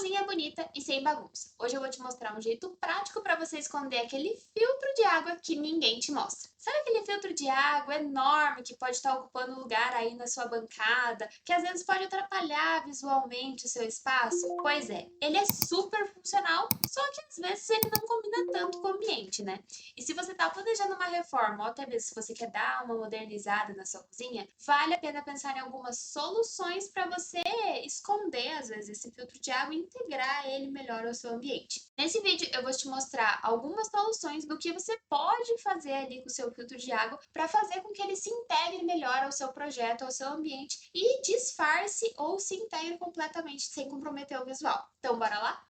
cozinha bonita e sem bagunça. Hoje eu vou te mostrar um jeito prático para você esconder aquele filtro de água que ninguém te mostra. Sabe aquele filtro de água enorme que pode estar ocupando lugar aí na sua bancada, que às vezes pode atrapalhar visualmente o seu espaço? Pois é, ele é super funcional, só que às vezes ele não combina tanto com o ambiente, né? E se você está planejando uma reforma, ou até mesmo se você quer dar uma modernizada na sua cozinha, vale a pena pensar em algumas soluções para você esconder, às vezes, esse filtro de água e integrar ele melhor ao seu ambiente. Nesse vídeo eu vou te mostrar algumas soluções do que você pode fazer ali com o seu filtro de água para fazer com que ele se integre melhor ao seu projeto, ao seu ambiente e disfarce ou se integre completamente sem comprometer o visual. Então, bora lá?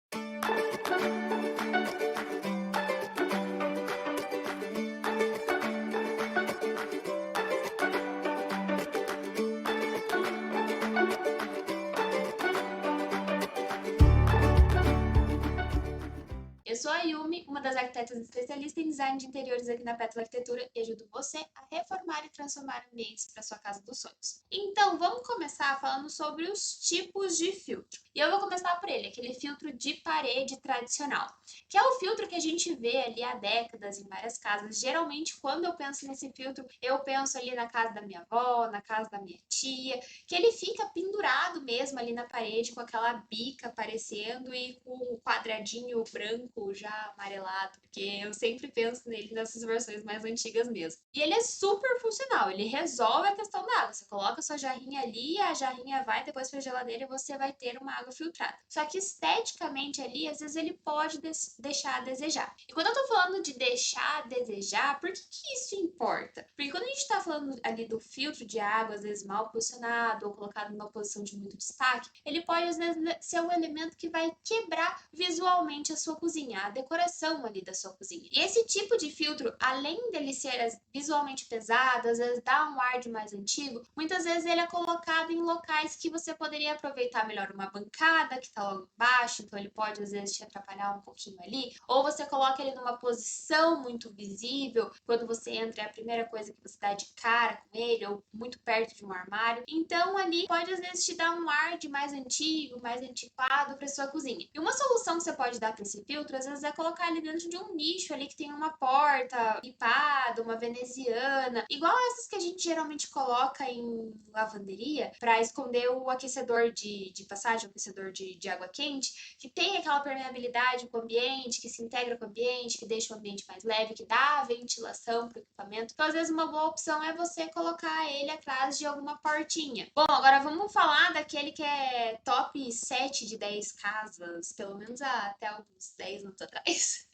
Eu sou a Yumi, uma das arquitetas especialistas em design de interiores aqui na Pétala Arquitetura e ajudo você a reformar e transformar ambientes para sua casa dos sonhos. Então, vamos começar falando sobre os tipos de filtro. E eu vou começar por ele, aquele filtro de parede tradicional, que é o filtro que a gente vê ali há décadas em várias casas. Geralmente, quando eu penso nesse filtro, eu penso ali na casa da minha avó, na casa da minha tia, que ele fica pendurado mesmo ali na parede com aquela bica aparecendo e com o quadradinho branco já amarelado, porque eu sempre penso nele nessas versões mais antigas mesmo. E ele é super funcional, ele resolve a questão da água. Você coloca a sua jarrinha ali, a jarrinha vai depois para a geladeira e você vai ter uma água filtrada. Só que esteticamente ali, às vezes ele pode deixar a desejar. E quando eu tô falando de deixar a desejar, por que isso importa? Porque quando a gente tá falando ali do filtro de água, às vezes mal posicionado ou colocado numa posição de muito destaque, ele pode às vezes ser um elemento que vai quebrar visualmente a sua cozinha, a decoração ali da sua cozinha. E esse tipo de filtro, além dele ser visualmente pesado, às vezes dá um ar de mais antigo, muitas vezes ele é colocado em locais que você poderia aproveitar melhor uma bancada que está logo embaixo, então ele pode às vezes te atrapalhar um pouquinho ali, ou você coloca ele numa posição muito visível, quando você entra é a primeira coisa que você dá de cara com ele, ou muito perto de um armário. Então ali pode às vezes te dar um ar de mais antigo, mais antiquado para sua cozinha. E uma solução que você pode dar para esse filtro, às vezes, é colocar ele dentro de um nicho ali que tem uma porta pipada, uma veneziana, igual essas que a gente geralmente coloca em lavanderia para esconder o aquecedor de passagem, o aquecedor de água quente, que tem aquela permeabilidade com o ambiente, que se integra com o ambiente, que deixa o ambiente mais leve, que dá ventilação para o equipamento. Então, às vezes, uma boa opção é você colocar ele atrás de alguma portinha. Bom, agora vamos falar daquele que é top 7 de 10 casas, pelo menos até alguns 10 anos atrás,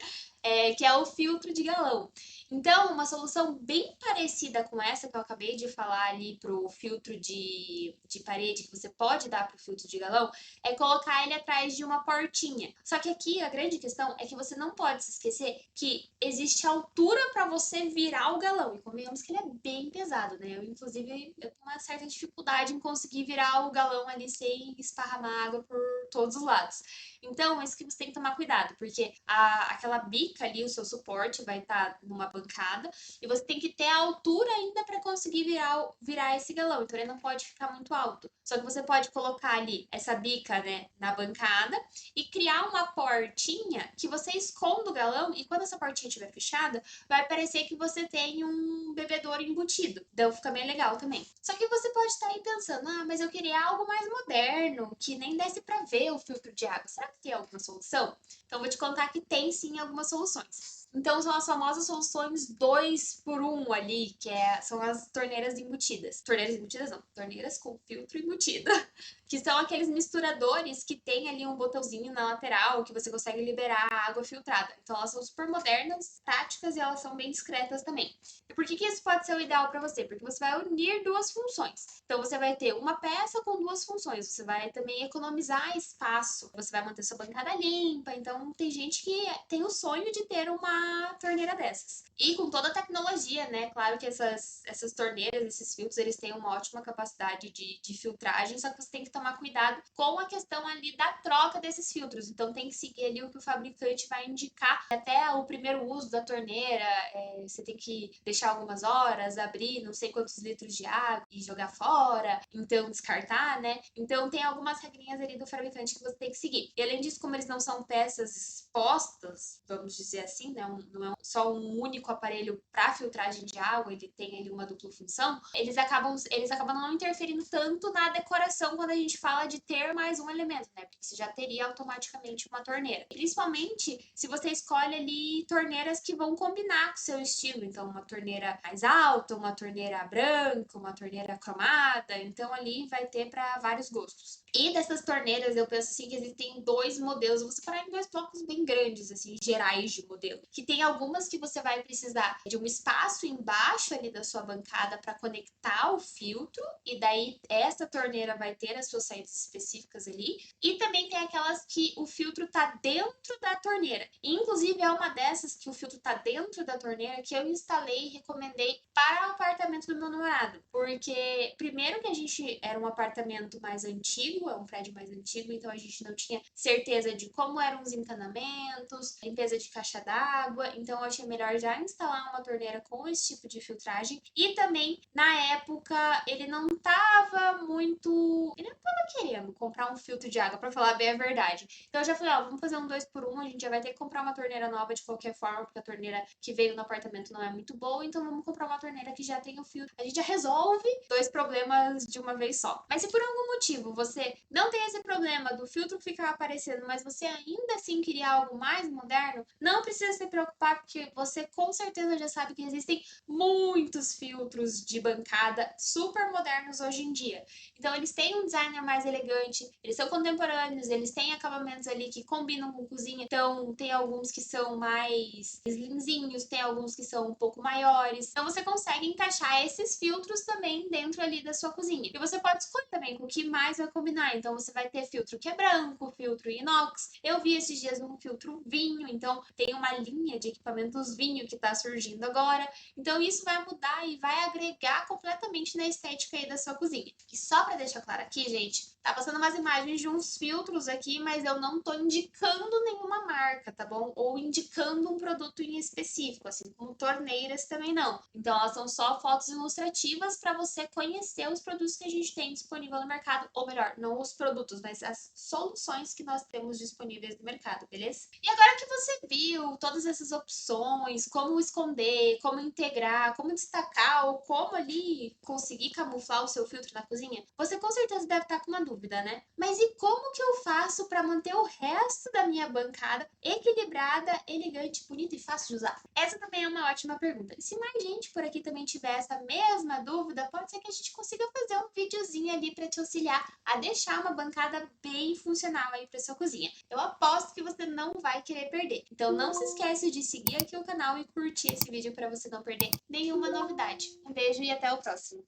que é o filtro de galão. Então, uma solução bem parecida com essa que eu acabei de falar ali pro filtro de parede, que você pode dar pro filtro de galão, é colocar ele atrás de uma portinha. Só que aqui a grande questão é que você não pode se esquecer que existe altura para você virar o galão. E convenhamos que ele é bem pesado, né? Inclusive, eu tenho uma certa dificuldade em conseguir virar o galão ali sem esparramar água por todos os lados. Então, é isso que você tem que tomar cuidado, porque aquela bica ali, o seu suporte, vai estar numa bancada e você tem que ter a altura ainda para conseguir virar esse galão. Então, ele não pode ficar muito alto. Só que você pode colocar ali essa bica, né, na bancada e criar uma portinha que você esconda o galão e quando essa portinha estiver fechada, vai parecer que você tem um bebedouro embutido. Então, fica bem legal também. Só que você pode estar aí pensando, mas eu queria algo mais moderno, que nem desse para ver o filtro de água. Será que tem alguma solução? Então, vou te contar que tem sim algumas soluções. Então, são as famosas soluções 2 por 1 ali, são as torneiras embutidas. Torneiras embutidas não, torneiras com filtro embutido. Que são aqueles misturadores que tem ali um botãozinho na lateral que você consegue liberar a água filtrada. Então, elas são super modernas, práticas e elas são bem discretas também. E por que isso pode ser o ideal para você? Porque você vai unir duas funções. Então, você vai ter uma peça com duas funções. Você vai também economizar espaço. Você vai manter sua bancada limpa. Então, tem gente que tem o sonho de ter uma uma torneira dessas. E com toda a tecnologia, né? Claro que essas torneiras, esses filtros, eles têm uma ótima capacidade de filtragem, só que você tem que tomar cuidado com a questão ali da troca desses filtros. Então tem que seguir ali o que o fabricante vai indicar. Até o primeiro uso da torneira, você tem que deixar algumas horas, abrir não sei quantos litros de água e jogar fora, então descartar, né? Então tem algumas regrinhas ali do fabricante que você tem que seguir. E além disso, como eles não são peças expostas, vamos dizer assim, né? Não é só um único aparelho para filtragem de água, ele tem ali uma dupla função, eles acabam não interferindo tanto na decoração quando a gente fala de ter mais um elemento, né? Porque você já teria automaticamente uma torneira. Principalmente se você escolhe ali torneiras que vão combinar com o seu estilo. Então, uma torneira mais alta, uma torneira branca, uma torneira cromada. Então, ali vai ter para vários gostos. E dessas torneiras, eu penso assim que existem dois modelos. Eu vou separar em dois blocos bem grandes, assim, gerais de modelo. Que tem algumas que você vai precisar de um espaço embaixo ali da sua bancada para conectar o filtro. E daí, essa torneira vai ter as suas saídas específicas ali. E também tem aquelas que o filtro tá dentro da torneira. E, inclusive, é uma dessas que o filtro tá dentro da torneira que eu instalei e recomendei para o apartamento do meu namorado. Porque, primeiro que a gente era um apartamento mais antigo, é um prédio mais antigo, então a gente não tinha certeza de como eram os encanamentos, limpeza de caixa d'água, então eu achei melhor já instalar uma torneira com esse tipo de filtragem. E também, na época, ele não tava muito... Ele não tava querendo comprar um filtro de água, para falar bem a verdade. Então eu já falei, ó, vamos fazer um 2 por 1, a gente já vai ter que comprar uma torneira nova de qualquer forma, porque a torneira que veio no apartamento não é muito boa, então vamos comprar uma torneira que já tem o filtro. A gente já resolve dois problemas de uma vez só. Mas se por algum motivo você não tem esse problema do filtro ficar aparecendo, mas você ainda assim queria algo mais moderno, não precisa se preocupar, porque você com certeza já sabe que existem muitos filtros de bancada super modernos hoje em dia. Então eles têm um design mais elegante, eles são contemporâneos, eles têm acabamentos ali que combinam com cozinha. Então tem alguns que são mais slimzinhos, tem alguns que são um pouco maiores. Então você consegue encaixar esses filtros também dentro ali da sua cozinha. E você pode escolher também com o que mais vai combinar. Então você vai ter filtro que é branco, filtro inox. Eu vi esses dias um filtro vinho, então tem uma linha de equipamentos vinho que tá surgindo agora. Então isso vai mudar e vai agregar completamente na estética aí da sua cozinha. E só para deixar claro aqui, gente, tá passando umas imagens de uns filtros aqui, mas eu não tô indicando nenhuma marca, tá bom? Ou indicando um produto em específico, assim como torneiras também não. Então elas são só fotos ilustrativas para você conhecer os produtos que a gente tem disponível no mercado, ou melhor, não os produtos, mas as soluções que nós temos disponíveis no mercado, beleza? E agora que você viu todas essas opções, como esconder, como integrar, como destacar ou como ali conseguir camuflar o seu filtro na cozinha, você com certeza deve estar com uma dúvida, né? Mas e como que eu faço para manter o resto da minha bancada equilibrada, elegante, bonita e fácil de usar? Essa também é uma ótima pergunta. E se mais gente por aqui também tiver essa mesma dúvida, pode ser que a gente consiga fazer um videozinho ali para te auxiliar a deixar uma bancada bem funcional aí para sua cozinha. Eu aposto que você não vai querer perder. Então não se esquece de seguir aqui o canal e curtir esse vídeo para você não perder nenhuma novidade. Um beijo e até o próximo.